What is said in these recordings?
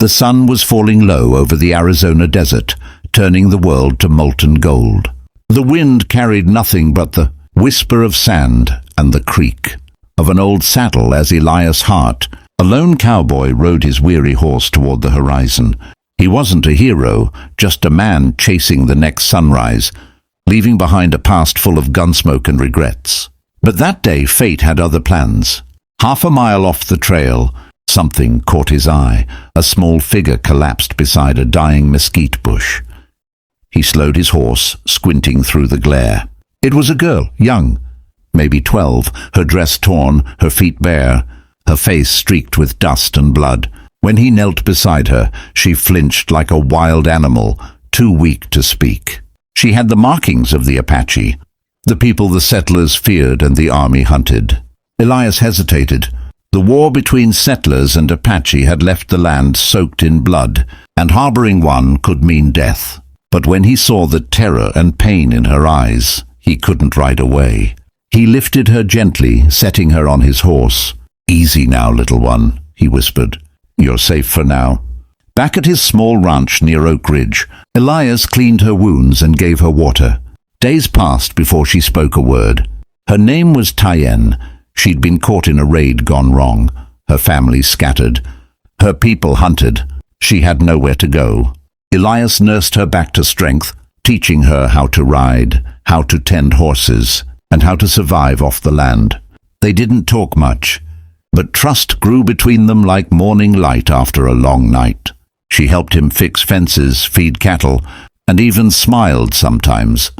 The sun was falling low over the Arizona desert, turning the world to molten gold. The wind carried nothing but the whisper of sand and the creak of an old saddle as Elias Hart, a lone cowboy, rode his weary horse toward the horizon. He wasn't a hero, just a man chasing the next sunrise, leaving behind a past full of gunsmoke and regrets. But that day fate had other plans. Half a mile off the trail, something caught his eye. A small figure collapsed beside a dying mesquite bush. He slowed his horse, squinting through the glare. It was a girl, young, maybe 12, her dress torn, her feet bare, her face streaked with dust and blood. When he knelt beside her, she flinched like a wild animal, too weak to speak. She had the markings of the Apache, the people the settlers feared and the army hunted. Elias hesitated. The war between settlers and Apache had left the land soaked in blood, and harboring one could mean death. But when he saw the terror and pain in her eyes, he couldn't ride away. He lifted her gently, setting her on his horse. "Easy now, little one," he whispered. "You're safe for now." Back at his small ranch near Oak Ridge, Elias cleaned her wounds and gave her water. Days passed before she spoke a word. Her name was Tyen. She'd been caught in a raid gone wrong. Her family scattered. Her people hunted. She had nowhere to go. Elias nursed her back to strength, teaching her how to ride, how to tend horses, and how to survive off the land. They didn't talk much, but trust grew between them like morning light after a long night. She helped him fix fences, feed cattle, and even smiled sometimes,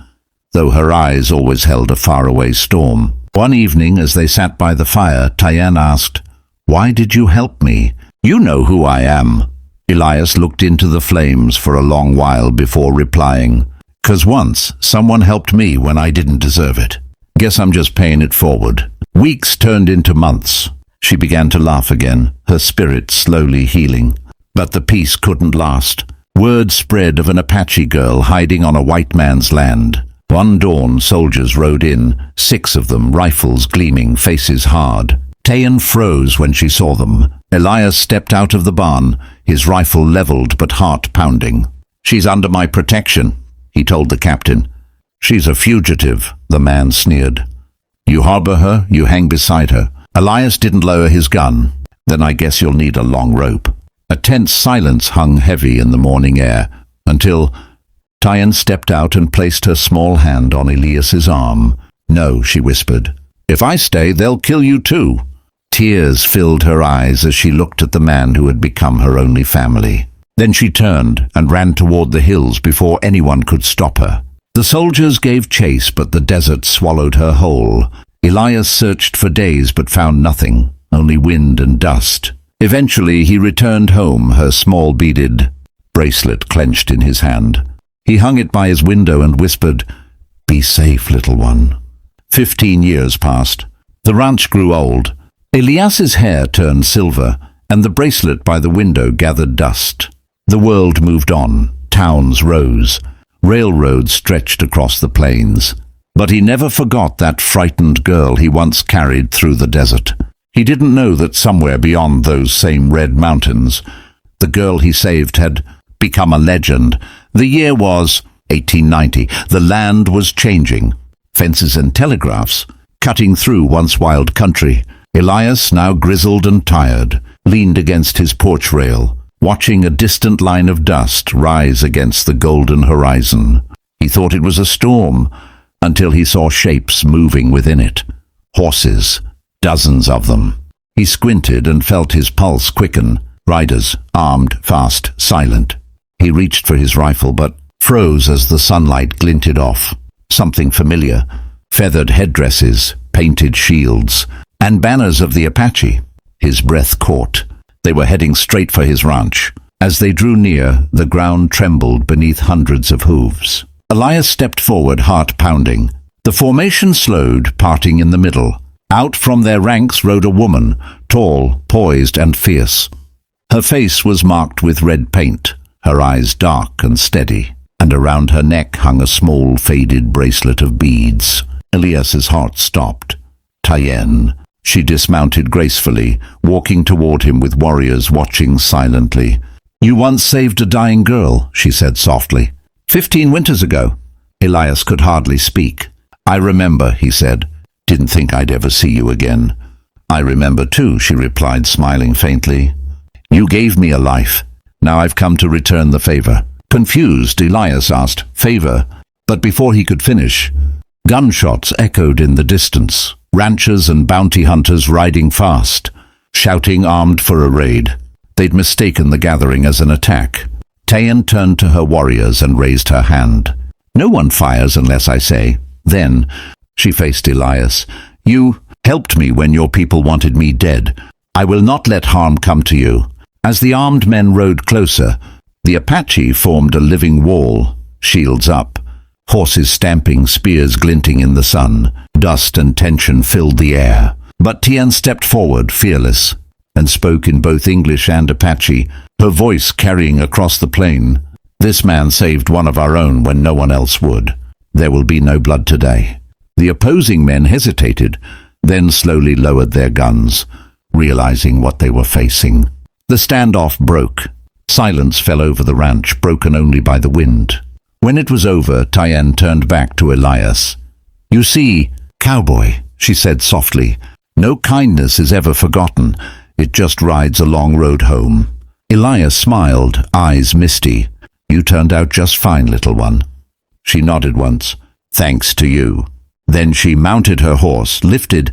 though her eyes always held a faraway storm. One evening, as they sat by the fire, Tyen asked, "Why did you help me? You know who I am." Elias looked into the flames for a long while before replying, "'Cause once someone helped me when I didn't deserve it. Guess I'm just paying it forward." Weeks turned into months. She began to laugh again, her spirit slowly healing. But the peace couldn't last. Word spread of an Apache girl hiding on a white man's land. One dawn, soldiers rode in, 6 of them, rifles gleaming, faces hard. Tyen froze when she saw them. Elias stepped out of the barn, his rifle leveled but heart pounding. "She's under my protection," he told the captain. "She's a fugitive," the man sneered. "You harbor her, you hang beside her." Elias didn't lower his gun. "Then I guess you'll need a long rope." A tense silence hung heavy in the morning air, until Tyen stepped out and placed her small hand on Elias's arm. "No," she whispered. "If I stay, they'll kill you too." Tears filled her eyes as she looked at the man who had become her only family. Then she turned and ran toward the hills before anyone could stop her. The soldiers gave chase, but the desert swallowed her whole. Elias searched for days but found nothing, only wind and dust. Eventually he returned home, her small beaded bracelet clenched in his hand. He hung it by his window and whispered, "Be safe, little one." 15 years passed. The ranch grew old. Elias's hair turned silver, and the bracelet by the window gathered dust. The world moved on. Towns rose. Railroads stretched across the plains. But he never forgot that frightened girl he once carried through the desert. He didn't know that somewhere beyond those same red mountains, the girl he saved had become a legend. The year was 1890. The land was changing. Fences and telegraphs cutting through once wild country. Elias, now grizzled and tired, leaned against his porch rail, watching a distant line of dust rise against the golden horizon. He thought it was a storm, until he saw shapes moving within it. Horses, dozens of them. He squinted and felt his pulse quicken. Riders, armed, fast, silent. He reached for his rifle, but froze as the sunlight glinted off. Something familiar. Feathered headdresses, painted shields, and banners of the Apache. His breath caught. They were heading straight for his ranch. As they drew near, the ground trembled beneath hundreds of hooves. Elias stepped forward, heart pounding. The formation slowed, parting in the middle. Out from their ranks rode a woman, tall, poised, and fierce. Her face was marked with red paint, her eyes dark and steady, and around her neck hung a small, faded bracelet of beads. Elias's heart stopped. Tyen. She dismounted gracefully, walking toward him with warriors watching silently. You once saved a dying girl, she said softly. 15 winters ago. Elias could hardly speak. I remember, he said. Didn't think I'd ever see you again. I remember too, she replied, smiling faintly. You gave me a life. Now I've come to return the favor. Confused, Elias asked, favor? But before he could finish, gunshots echoed in the distance. Ranchers and bounty hunters riding fast, shouting, armed for a raid. They'd mistaken the gathering as an attack. Tayan turned to her warriors and raised her hand. No one fires unless I say. Then she faced Elias. You helped me when your people wanted me dead. I will not let harm come to you. As the armed men rode closer, the Apache formed a living wall, shields up, horses stamping, spears glinting in the sun. Dust and tension filled the air. But Tian stepped forward, fearless, and spoke in both English and Apache, her voice carrying across the plain. This man saved one of our own when no one else would. There will be no blood today. The opposing men hesitated, then slowly lowered their guns, realizing what they were facing. The standoff broke. Silence fell over the ranch, broken only by the wind. When it was over, Tayan turned back to Elias. You see, Cowboy, she said softly, no kindness is ever forgotten. It just rides a long road home. Elias smiled, eyes misty. You turned out just fine, little one. She nodded once. Thanks to you. Then she mounted her horse, lifted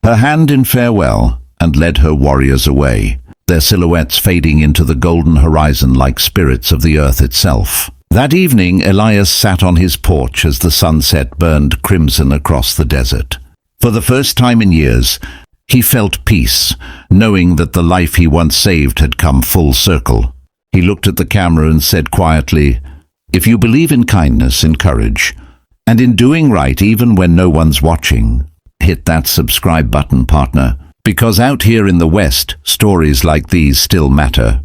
her hand in farewell, and led her warriors away, their silhouettes fading into the golden horizon like spirits of the earth itself. That evening, Elias sat on his porch as the sunset burned crimson across the desert. For the first time in years, he felt peace, knowing that the life he once saved had come full circle. He looked at the camera and said quietly, if you believe in kindness, in courage, and in doing right even when no one's watching, hit that subscribe button, partner, because out here in the West, stories like these still matter.